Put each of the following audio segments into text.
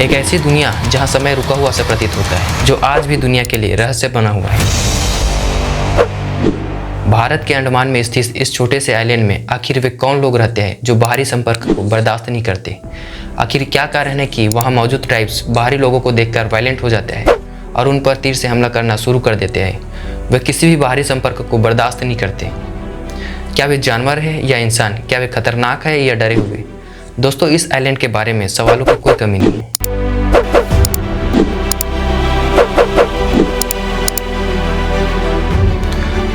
एक ऐसी दुनिया जहां समय रुका हुआ सा प्रतीत होता है, जो आज भी दुनिया के लिए रहस्य बना हुआ है। भारत के अंडमान में स्थित इस छोटे से आइलैंड में आखिर वे कौन लोग रहते हैं जो बाहरी संपर्क को बर्दाश्त नहीं करते? आखिर क्या कारण है कि वहां मौजूद ट्राइब्स बाहरी लोगों को देखकर वायलेंट हो जाते हैं और उन पर तीर से हमला करना शुरू कर देते हैं? वे किसी भी बाहरी संपर्क को बर्दाश्त नहीं करते। क्या वे जानवर है या इंसान? क्या वे खतरनाक है या डरे हुए? दोस्तों, इस आइलैंड के बारे में सवालों की कोई कमी नहीं है।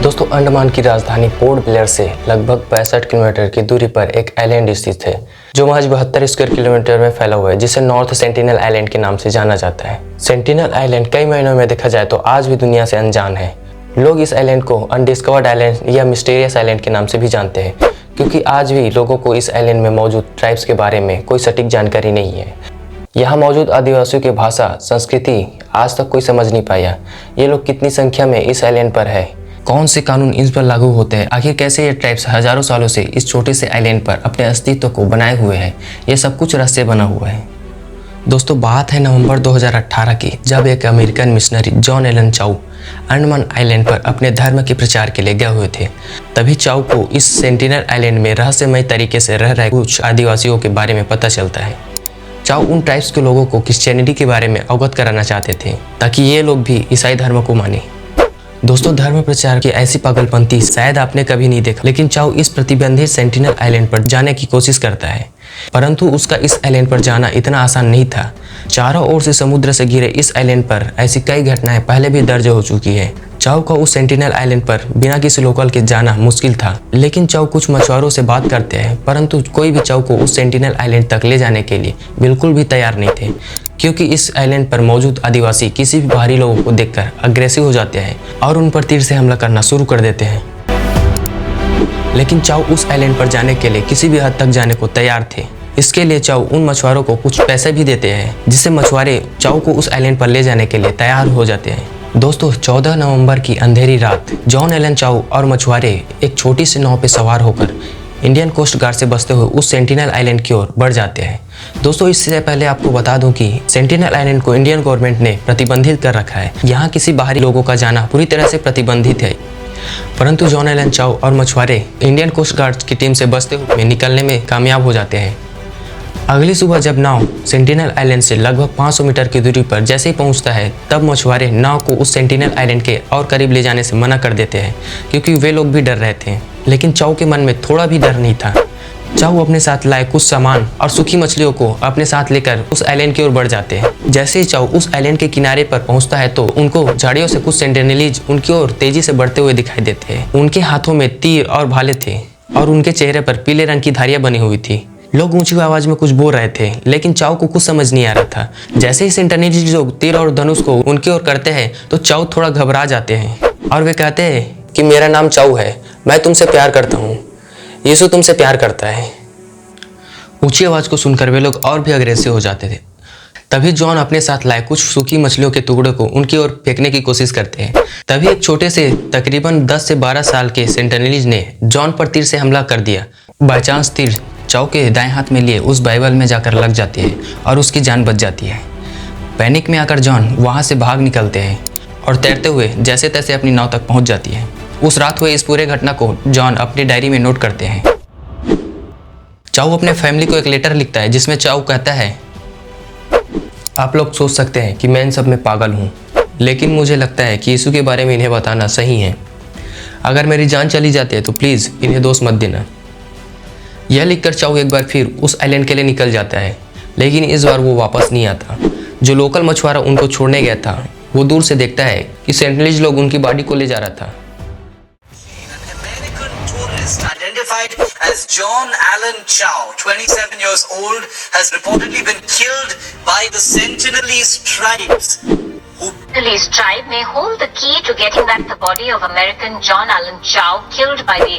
दोस्तों, अंडमान की राजधानी पोर्ट ब्लेयर से लगभग 65 किलोमीटर की दूरी पर एक आइलैंड स्थित है, जो महज 72 स्क्वायर किलोमीटर में फैला हुआ है, जिसे नॉर्थ सेंटिनल आइलैंड के नाम से जाना जाता है। सेंटिनल आइलैंड कई महीनों में देखा जाए तो आज भी दुनिया से अनजान है। लोग इस आइलैंड को अनडिस्कवर्ड आइलैंड या मिस्टीरियस आइलैंड के नाम से भी जानते हैं, क्योंकि आज भी लोगों को इस आइलैंड में मौजूद ट्राइब्स के बारे में कोई सटीक जानकारी नहीं है। यहाँ मौजूद आदिवासियों की भाषा, संस्कृति आज तक कोई समझ नहीं पाया। ये लोग कितनी संख्या में इस आइलैंड पर है, कौन से कानून इन पर लागू होते हैं, आखिर कैसे ये ट्राइब्स हजारों सालों से इस छोटे से आइलैंड पर अपने अस्तित्व को बनाए हुए हैं, ये सब कुछ रहस्य बना हुआ है। दोस्तों, बात है नवंबर 2018 की, जब एक अमेरिकन मिशनरी जॉन एलन चाउ अंडमान आइलैंड पर अपने धर्म के प्रचार के लिए गए हुए थे। तभी चाउ को इस सेंटिनल आइलैंड में रहस्यमय तरीके से रह रहे कुछ आदिवासियों के बारे में पता चलता है। चाउ उन ट्राइब्स के लोगों को क्रिश्चियनिटी के बारे में अवगत कराना चाहते थे, ताकि ये लोग भी ईसाई धर्म को माने। दोस्तों, धर्म प्रचार की ऐसी पागलपंती शायद आपने कभी नहीं देखा, लेकिन चाउ इस प्रतिबंधित सेंटिनल आइलैंड पर जाने की कोशिश करता है, परंतु उसका इस आइलैंड पर जाना इतना आसान नहीं था। चारों ओर से समुद्र से घिरे इस आइलैंड पर ऐसी कई घटनाएं पहले भी दर्ज हो चुकी है। चाउ को उस सेंटिनल आइलैंड पर बिना किसी लोकल के जाना मुश्किल था, लेकिन चाउ कुछ मछुआरों से बात करते हैं, परंतु कोई भी चाउ को उस सेंटिनल आइलैंड तक ले जाने के लिए बिल्कुल भी तैयार नहीं थे, क्योंकि इस आइलैंड पर मौजूद आदिवासी किसी भी बाहरी लोगों को देखकर अग्रेसिव हो जाते हैं और उन पर तीर से हमला करना शुरू कर देते हैं। लेकिन चाउ उस आइलैंड पर जाने के लिए किसी भी हद तक जाने को तैयार थे। इसके लिए चाउ उन मछुआरों को कुछ पैसे भी देते हैं, जिससे मछुआरे चाउ को उस आइलैंड पर ले जाने के लिए तैयार हो जाते हैं। दोस्तों, 14 नवंबर की अंधेरी रात जॉन एलन चाउ और मछुआरे एक छोटी सी नाव पर सवार होकर इंडियन कोस्ट गार्ड से बचते हुए उस सेंटिनल आइलैंड की ओर बढ़ जाते हैं। दोस्तों, इससे पहले आपको बता दूं कि सेंटिनल आइलैंड को इंडियन गवर्नमेंट ने प्रतिबंधित कर रखा है। यहाँ किसी बाहरी लोगों का जाना पूरी तरह से प्रतिबंधित है, परंतु जॉन एलन चाउ और मछुआरे इंडियन कोस्ट गार्ड की टीम से बचते हुए निकलने में कामयाब हो जाते हैं। अगली सुबह जब नाव सेंटिनल आइलैंड से लगभग 500 मीटर की दूरी पर जैसे ही पहुंचता है, तब मछुआरे नाव को उस सेंटिनल आइलैंड के और करीब ले जाने से मना कर देते हैं, क्योंकि वे लोग भी डर रहे थे। लेकिन चाउ के मन में थोड़ा भी डर नहीं था। चाउ अपने साथ लाए कुछ सामान और सूखी मछलियों को अपने साथ लेकर उस आइलैंड की ओर बढ़ जाते हैं। जैसे ही चाउ उस आइलैंड के किनारे पर पहुंचता है, तो उनको झाड़ियों से कुछ सेंटिनलीज उनकी ओर तेजी से बढ़ते हुए दिखाई देते हैं। उनके हाथों में तीर और भाले थे और उनके चेहरे पर पीले रंग की धारियां बनी हुई थी। लोग ऊंची आवाज में कुछ बोल रहे थे, लेकिन चाउ को कुछ समझ नहीं आ रहा था। जैसे ही सेंटिनलीज लोग तीर और धनुष को उनकी ओर करते हैं, तो चाउ थोड़ा घबरा जाते हैं और वे कहते हैं कि मेरा नाम चाउ है, मैं तुमसे प्यार करता हूँ, यीशु तुमसे प्यार करता है। ऊंची आवाज को सुनकर वे लोग और भी अग्रेसिव हो जाते थे। तभी जॉन अपने साथ लाए कुछ सूखी मछलियों के टुकड़े को उनकी ओर फेंकने की कोशिश करते हैं। तभी एक छोटे से तकरीबन 10 से 12 साल के सेंटिनलीज ने जॉन पर तीर से हमला कर दिया। बाय चांस तीर चाउ के दाएं हाथ में लिए उस बाइबल में जाकर लग जाती है और उसकी जान बच जाती है। पैनिक में आकर जॉन वहां से भाग निकलते हैं और तैरते हुए जैसे तैसे अपनी नाव तक पहुंच जाती है। उस रात हुए इस पूरे घटना को जॉन अपनी डायरी में नोट करते हैं। चाउ अपने फैमिली को एक लेटर लिखता है, जिसमें चाउ कहता है, आप लोग सोच सकते हैं कि मैं इन सब में पागल हूँ, लेकिन मुझे लगता है कि यीशु के बारे में इन्हें बताना सही है। अगर मेरी जान चली जाती है तो प्लीज़ इन्हें दोष मत देना। यह लिखकर चाउ एक बार फिर उस आइलैंड के लिए निकल जाता है, लेकिन इस बार वो वापस नहीं आता। जो लोकल मछुआरा उनको छोड़ने गया था, वो दूर से देखता है कि सेंटिनलीज लोग उनकी बॉडी को ले जा रहा था। Identified as John Allen Chow, 27 years old, has reportedly been killed by the Sentinelese tribes. Sentinelese tribe may hold the key to getting back the body of American John Allen Chow, killed by the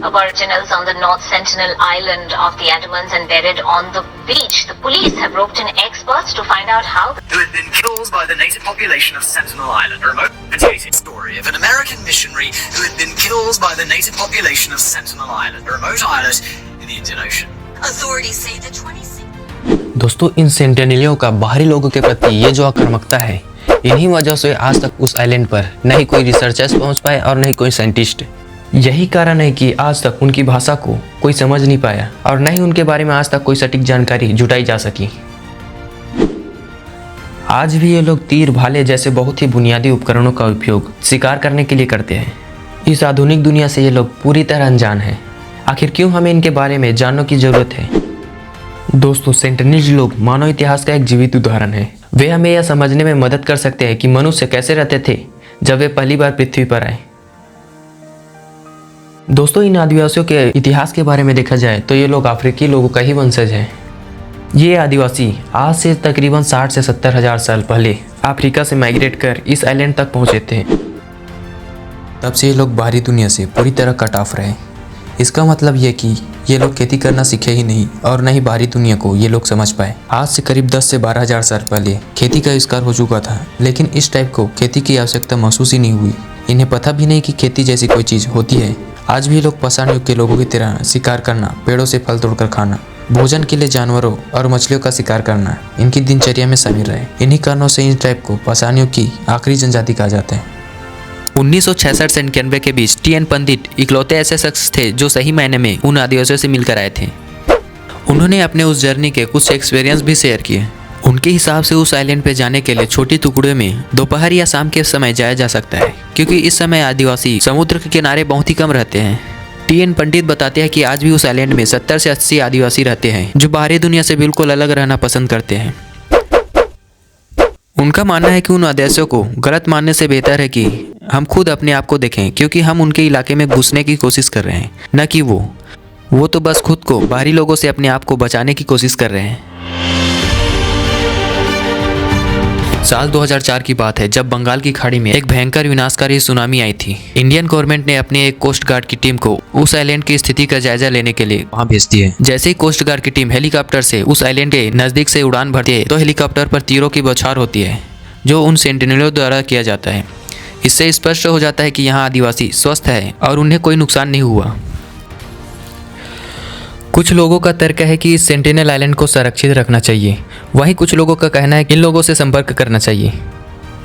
Aboriginals on the North Sentinel Island of the Andamans and buried on the beach. The police have roped in experts to find out how. Who had been killed by the native population of Sentinel Island. A remote story of an American missionary who had been killed by the native population of Sentinel Island, a remote islet in the Indian Ocean. Authorities say the 26 दोस्तों इन सेंटिनेलियों का बाहरी लोगों के प्रति ये जो आक्रामकता है, इन्हीं वजह से आज तक उस आइलैंड पर न ही कोई रिसर्चर्स पहुंच पाए और न ही कोई साइंटिस्ट। यही कारण है कि आज तक उनकी भाषा को कोई समझ नहीं पाया और न ही उनके बारे में आज तक कोई सटीक जानकारी जुटाई जा सकी। आज भी ये लोग तीर भाले जैसे बहुत ही बुनियादी उपकरणों का उपयोग शिकार करने के लिए करते हैं। इस आधुनिक दुनिया से ये लोग पूरी तरह अनजान हैं। आखिर क्यों हमें इनके बारे में जानने की जरूरत है? दोस्तों सेंटिनेल लोग मानव इतिहास का एक जीवित उदाहरण है। वे हमें यह समझने में मदद कर सकते हैं कि मनुष्य कैसे रहते थे जब वे पहली बार पृथ्वी पर आए। दोस्तों इन आदिवासियों के इतिहास के बारे में देखा जाए तो ये लोग अफ्रीकी लोगों का ही वंशज हैं। ये आदिवासी आज से तकरीबन 60 से 70 हजार साल पहले अफ्रीका से माइग्रेट कर इस आइलैंड तक पहुंचे थे। तब से ये लोग बाहरी दुनिया से पूरी तरह कट ऑफ रहे। इसका मतलब ये कि ये लोग खेती करना सीखे ही नहीं और न ही बाहरी दुनिया को ये लोग समझ पाए। आज से करीब 10 से 12 हजार साल पहले खेती का आविष्कार हो चुका था, लेकिन इस टाइप को खेती की आवश्यकता महसूस ही नहीं हुई। इन्हें पता भी नहीं कि खेती जैसी कोई चीज़ होती है। आज भी लोग पाषाण युग के लोगों की तरह शिकार करना, पेड़ों से फल तोड़कर खाना, भोजन के लिए जानवरों और मछलियों का शिकार करना इनकी दिनचर्या में शामिल रहे। इन्हीं कारणों से इस टाइप को पाषाण युग की आखिरी जनजाति कहा जाता है। 1966 से 91 के बीच टी.एन. पंडित इकलौते ऐसे शख्स थे जो सही मायने में उन आदिवासियों से मिलकर आए थे। उन्होंने अपने उस जर्नी के कुछ एक्सपीरियंस भी शेयर किए। उनके हिसाब से उस आइलैंड पे जाने के लिए छोटी टुकड़े में दोपहर या शाम के समय जाया जा सकता है, क्योंकि इस समय आदिवासी समुद्र के किनारे बहुत ही कम रहते हैं। टी.एन. पंडित बताते हैं कि आज भी उस आइलैंड में 70 से 80 आदिवासी रहते हैं जो बाहरी दुनिया से बिल्कुल अलग रहना पसंद करते हैं। उनका मानना है कि उन आदिवासियों को गलत मानने से बेहतर है कि हम खुद अपने आप को देखें, क्योंकि हम उनके इलाके में घुसने की कोशिश कर रहे हैं, न कि वो तो बस खुद को बाहरी लोगों से अपने आप को बचाने की कोशिश कर रहे हैं। साल 2004 की बात है जब बंगाल की खाड़ी में एक भयंकर विनाशकारी सुनामी आई थी। इंडियन गवर्नमेंट ने अपने एक कोस्ट गार्ड की टीम को उस आइलैंड की स्थिति का जायजा लेने के लिए वहां भेज दिए। जैसे ही कोस्ट गार्ड की टीम हेलीकॉप्टर से उस आइलैंड के नजदीक से उड़ान भरती है तो हेलीकॉप्टर पर तीरों की बौछार होती है जो उन सेंटिनेलों द्वारा किया जाता है। इससे स्पष्ट हो जाता है कि यहाँ आदिवासी स्वस्थ है और उन्हें कोई नुकसान नहीं हुआ। कुछ लोगों का तर्क है कि इस सेंटिनेल आइलैंड को संरक्षित रखना चाहिए, वहीं कुछ लोगों का कहना है कि इन लोगों से संपर्क करना चाहिए।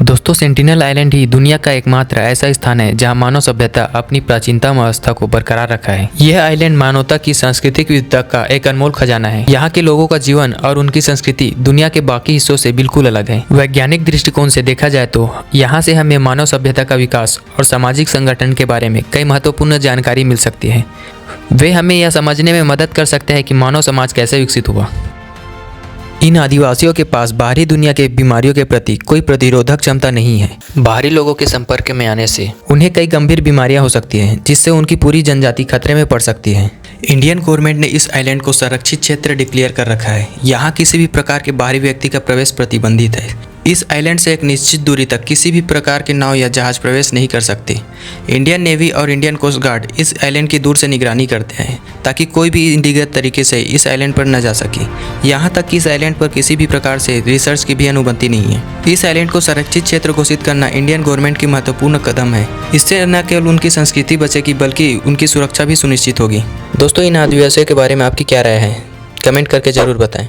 दोस्तों सेंटिनेल आइलैंड ही दुनिया का एकमात्र ऐसा स्थान है जहां मानव सभ्यता अपनी प्राचीनतम अवस्था को बरकरार रखा है। यह आइलैंड मानवता की सांस्कृतिक विविधता का एक अनमोल खजाना है। यहाँ के लोगों का जीवन और उनकी संस्कृति दुनिया के बाकी हिस्सों से बिल्कुल अलग है। वैज्ञानिक दृष्टिकोण से देखा जाए तो यहाँ से हमें मानव सभ्यता का विकास और सामाजिक संगठन के बारे में कई महत्वपूर्ण जानकारी मिल सकती है। वे हमें यह समझने में मदद कर सकते हैं कि मानव समाज कैसे विकसित हुआ। इन आदिवासियों के पास बाहरी दुनिया के बीमारियों के प्रति कोई प्रतिरोधक क्षमता नहीं है। बाहरी लोगों के संपर्क में आने से उन्हें कई गंभीर बीमारियां हो सकती हैं, जिससे उनकी पूरी जनजाति खतरे में पड़ सकती है। इंडियन गवर्नमेंट ने इस आइलैंड को संरक्षित क्षेत्र डिक्लेयर कर रखा है। यहाँ किसी भी प्रकार के बाहरी व्यक्ति का प्रवेश प्रतिबंधित है। इस आइलैंड से एक निश्चित दूरी तक किसी भी प्रकार के नाव या जहाज प्रवेश नहीं कर सकते। इंडियन नेवी और इंडियन कोस्ट गार्ड इस आइलैंड की दूर से निगरानी करते हैं ताकि कोई भी इंडिगत तरीके से इस आइलैंड पर न जा सके। यहाँ तक कि इस आइलैंड पर किसी भी प्रकार से रिसर्च की भी अनुमति नहीं है। इस आइलैंड को संरक्षित क्षेत्र घोषित करना इंडियन गवर्नमेंट की महत्वपूर्ण कदम है। इससे न केवल उनकी संस्कृति बचेगी बल्कि उनकी सुरक्षा भी सुनिश्चित होगी। दोस्तों इन आदिवासियों के बारे में आपकी क्या राय है? कमेंट करके ज़रूर बताएं।